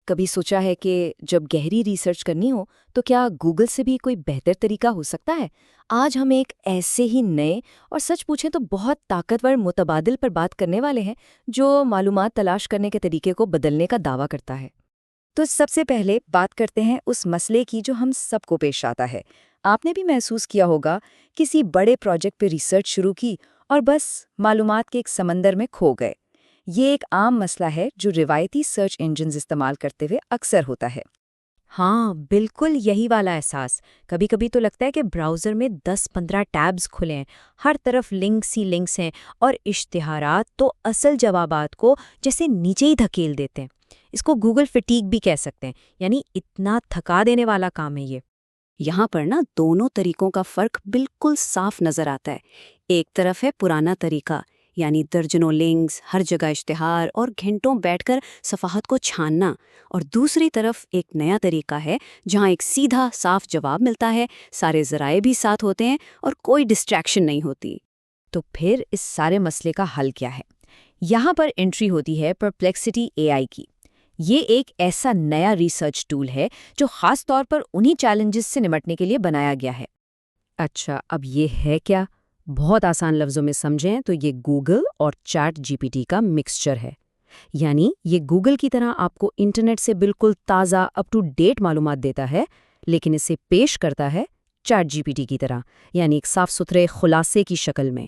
کبھی سوچا ہے کہ جب گہری ریسرچ کرنی ہو تو کیا گوگل سے بھی کوئی بہتر طریقہ ہو سکتا ہے؟ آج ہم ایک ایسے ہی نئے اور سچ پوچھیں تو بہت طاقتور متبادل پر بات کرنے والے ہیں جو معلومات تلاش کرنے کے طریقے کو بدلنے کا دعویٰ کرتا ہے۔ تو سب سے پہلے بات کرتے ہیں اس مسئلے کی جو ہم سب کو پیش آتا ہے۔ آپ نے بھی محسوس کیا ہوگا، کسی بڑے پروجیکٹ پہ ریسرچ شروع کی اور بس معلومات کے ایک سمندر میں کھو گئے۔ یہ ایک عام مسئلہ ہے جو روایتی سرچ انجنز استعمال کرتے ہوئے اکثر ہوتا ہے۔ ہاں، بالکل یہی والا احساس۔ کبھی کبھی تو لگتا ہے کہ براؤزر میں 10-15 ٹیبز کھلے ہیں، ہر طرف لنکس ہی لنکس ہیں، اور اشتہارات تو اصل جوابات کو جیسے نیچے ہی دھکیل دیتے ہیں۔ اس کو گوگل فٹیگ بھی کہہ سکتے ہیں، یعنی اتنا تھکا دینے والا کام ہے یہ۔ یہاں پر دونوں طریقوں کا فرق بالکل صاف نظر آتا ہے۔ ایک طرف ہے پرانا طریقہ، یعنی درجنوں لنکس، ہر جگہ اشتہار اور گھنٹوں بیٹھ کر صفحات کو چھاننا، اور دوسری طرف ایک نیا طریقہ ہے جہاں ایک سیدھا صاف جواب ملتا ہے، سارے ذرائع بھی ساتھ ہوتے ہیں اور کوئی ڈسٹریکشن نہیں ہوتی۔ تو پھر اس سارے مسئلے کا حل کیا ہے؟ یہاں پر انٹری ہوتی ہے پرپلیکسٹی اے آئی کی۔ یہ ایک ایسا نیا ریسرچ ٹول ہے جو خاص طور پر انہی چیلنجز سے نمٹنے کے لیے بنایا گیا ہے۔ اچھا، اب یہ ہے کیا؟ بہت آسان لفظوں میں سمجھیں تو یہ گوگل اور چیٹ جی پی ٹی کا مکسچر ہے۔ یعنی یہ گوگل کی طرح آپ کو انٹرنیٹ سے بالکل تازہ اپ ٹو ڈیٹ معلومات دیتا ہے، لیکن اسے پیش کرتا ہے چیٹ جی پی ٹی کی طرح، یعنی ایک صاف ستھرے خلاصے کی شکل میں۔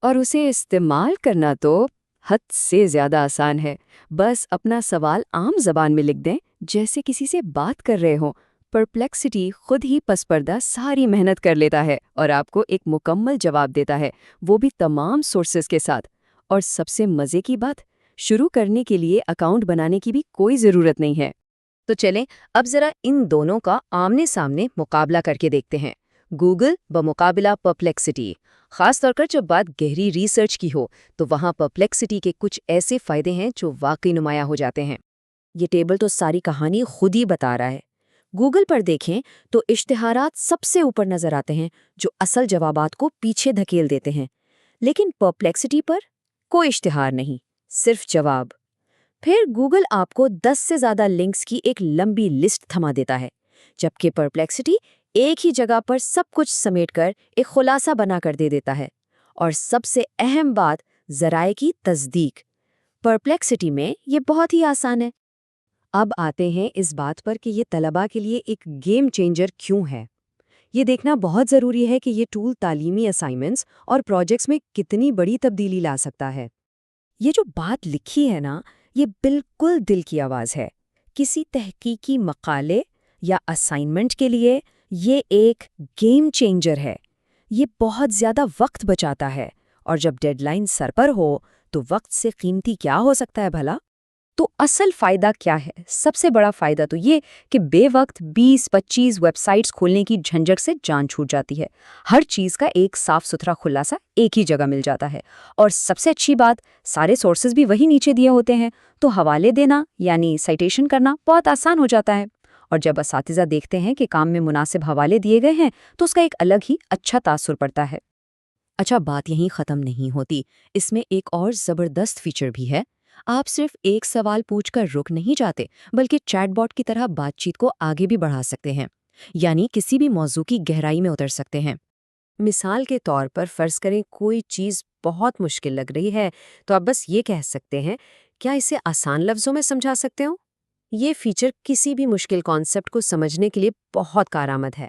اور اسے استعمال کرنا تو حد سے زیادہ آسان ہے۔ بس اپنا سوال عام زبان میں لکھ دیں، جیسے کسی سے بات کر رہے ہوں۔ پرپلیکسٹی خود ہی پس پردہ ساری محنت کر لیتا ہے اور آپ کو ایک مکمل جواب دیتا ہے، وہ بھی تمام سورسز کے ساتھ۔ اور سب سے مزے کی بات، شروع کرنے کے لیے اکاؤنٹ بنانے کی بھی کوئی ضرورت نہیں ہے۔ تو چلیں اب ذرا ان دونوں کا آمنے سامنے مقابلہ کر کے دیکھتے ہیں، گوگل بمقابلہ پرپلیکسٹی۔ خاص طور پر جب بات گہری ریسرچ کی ہو تو وہاں پرپلیکسٹی کے کچھ ایسے فائدے ہیں جو واقعی نمایاں ہو جاتے ہیں۔ یہ ٹیبل تو ساری کہانی خود ہی بتا رہا ہے۔ گوگل پر دیکھیں تو اشتہارات سب سے اوپر نظر آتے ہیں جو اصل جوابات کو پیچھے دھکیل دیتے ہیں، لیکن پرپلیکسٹی پر کوئی اشتہار نہیں، صرف جواب۔ پھر گوگل آپ کو 10 سے زیادہ لنکس کی ایک لمبی لسٹ تھما دیتا ہے، جبکہ پرپلیکسٹی ایک ہی جگہ پر سب کچھ سمیٹ کر ایک خلاصہ بنا کر دے دیتا ہے۔ اور سب سے اہم بات، ذرائع کی تصدیق۔ پرپلیکسٹی میں یہ بہت ہی آسان ہے۔ اب آتے ہیں اس بات پر کہ یہ طلباء کے لیے ایک گیم چینجر کیوں ہے۔ یہ دیکھنا بہت ضروری ہے کہ یہ ٹول تعلیمی اسائنمنٹس اور پروجیکٹس میں کتنی بڑی تبدیلی لا سکتا ہے۔ یہ جو بات لکھی ہے یہ بالکل دل کی آواز ہے۔ کسی تحقیقی مقالے یا اسائنمنٹ کے لیے یہ ایک گیم چینجر ہے۔ یہ بہت زیادہ وقت بچاتا ہے، اور جب ڈیڈ لائن سر پر ہو تو وقت سے قیمتی کیا ہو سکتا ہے بھلا؟ تو اصل فائدہ کیا ہے؟ سب سے بڑا فائدہ تو یہ کہ بے وقت 20-25 ویب سائٹس کھولنے کی جھنجھٹ سے جان چھوٹ جاتی ہے۔ ہر چیز کا ایک صاف ستھرا خلاصہ ایک ہی جگہ مل جاتا ہے، اور سب سے اچھی بات، سارے سورسز بھی وہی نیچے دیے ہوتے ہیں، تو حوالے دینا یعنی سائٹیشن کرنا بہت آسان ہو جاتا ہے۔ اور جب اساتذہ دیکھتے ہیں کہ کام میں مناسب حوالے دیے گئے ہیں تو اس کا ایک الگ ہی اچھا تاثر پڑتا ہے۔ اچھا، بات یہیں ختم نہیں ہوتی، اس میں ایک اور زبردست فیچر بھی ہے۔ آپ صرف ایک سوال پوچھ کر رک نہیں جاتے، بلکہ چیٹ باٹ کی طرح بات چیت کو آگے بھی بڑھا سکتے ہیں، یعنی کسی بھی موضوع کی گہرائی میں اتر سکتے ہیں۔ مثال کے طور پر فرض کریں کوئی چیز بہت مشکل لگ رہی ہے تو آپ بس یہ کہہ سکتے ہیں، کیا اسے آسان لفظوں میں سمجھا سکتے ہو؟ یہ فیچر کسی بھی مشکل کانسیپٹ کو سمجھنے کے لیے بہت کارآمد ہے۔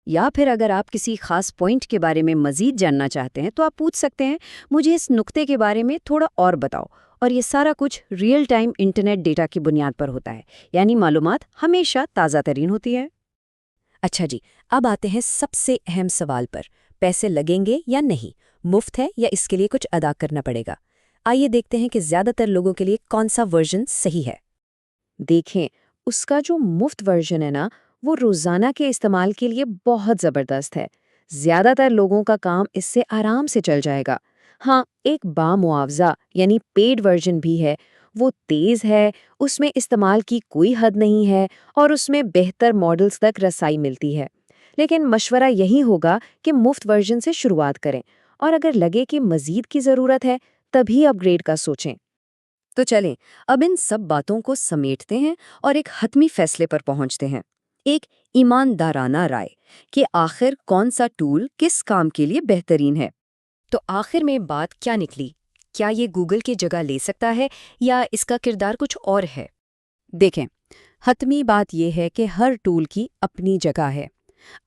یا پھر اگر آپ کسی خاص پوائنٹ کے بارے میں مزید جاننا چاہتے ہیں تو آپ پوچھ سکتے ہیں، مجھے اس نقطے کے بارے میں تھوڑا اور بتاؤ، اور یہ سارا کچھ ریئل ٹائم انٹرنیٹ ڈیٹا کی بنیاد پر ہوتا ہے، یعنی معلومات ہمیشہ تازہ ترین ہوتی ہے۔ اچھا جی، اب آتے ہیں سب سے اہم سوال پر، پیسے لگیں گے یا نہیں؟ مفت ہے یا اس کے لیے کچھ ادا کرنا پڑے گا؟ آئیے دیکھتے ہیں کہ زیادہ تر لوگوں کے لیے کون سا ورژن صحیح ہے۔ دیکھیں، اس کا جو مفت ورژن ہے وہ روزانہ کے استعمال کے لیے بہت زبردست ہے۔ زیادہ تر لوگوں کا کام اس سے آرام سے چل جائے گا۔ ہاں، ایک بامعاوضہ یعنی پیڈ ورژن بھی ہے، وہ تیز ہے، اس میں استعمال کی کوئی حد نہیں ہے، اور اس میں بہتر ماڈلز تک رسائی ملتی ہے۔ لیکن مشورہ یہی ہوگا کہ مفت ورژن سے شروعات کریں، اور اگر لگے کہ مزید کی ضرورت ہے تبھی اپ گریڈ کا سوچیں۔ تو چلیں اب ان سب باتوں کو سمیٹتے ہیں اور ایک حتمی فیصلے پر پہنچتے ہیں، ایک ایماندارانہ رائے کہ آخر کون سا ٹول کس کام کے لیے بہترین ہے۔ تو آخر میں بات کیا نکلی؟ کیا یہ گوگل کی جگہ لے سکتا ہے یا اس کا کردار کچھ اور ہے؟ دیکھیں، حتمی بات یہ ہے کہ ہر ٹول کی اپنی جگہ ہے۔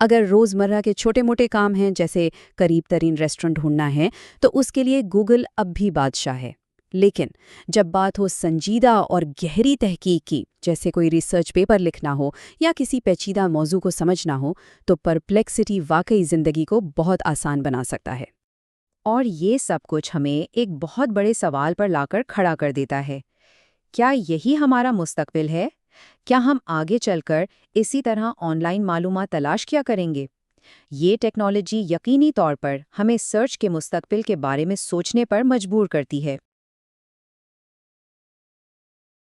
اگر روزمرہ کے چھوٹے موٹے کام ہیں جیسے قریب ترین ریسٹورنٹ ڈھونڈنا ہے تو اس کے لیے گوگل اب بھی بادشاہ ہے، لیکن جب بات ہو سنجیدہ اور گہری تحقیق کی، جیسے کوئی ریسرچ پیپر لکھنا ہو یا کسی پیچیدہ موضوع کو سمجھنا ہو، تو پرپلیکسٹی واقعی زندگی کو بہت آسان بنا سکتا ہے۔ اور یہ سب کچھ ہمیں ایک بہت بڑے سوال پر لا کر کھڑا کر دیتا ہے۔ کیا یہی ہمارا مستقبل ہے؟ کیا ہم آگے چل کر اسی طرح آن لائن معلومات تلاش کیا کریں گے؟ یہ ٹیکنالوجی یقینی طور پر ہمیں سرچ کے مستقبل کے بارے میں سوچنے پر مجبور کرتی ہے۔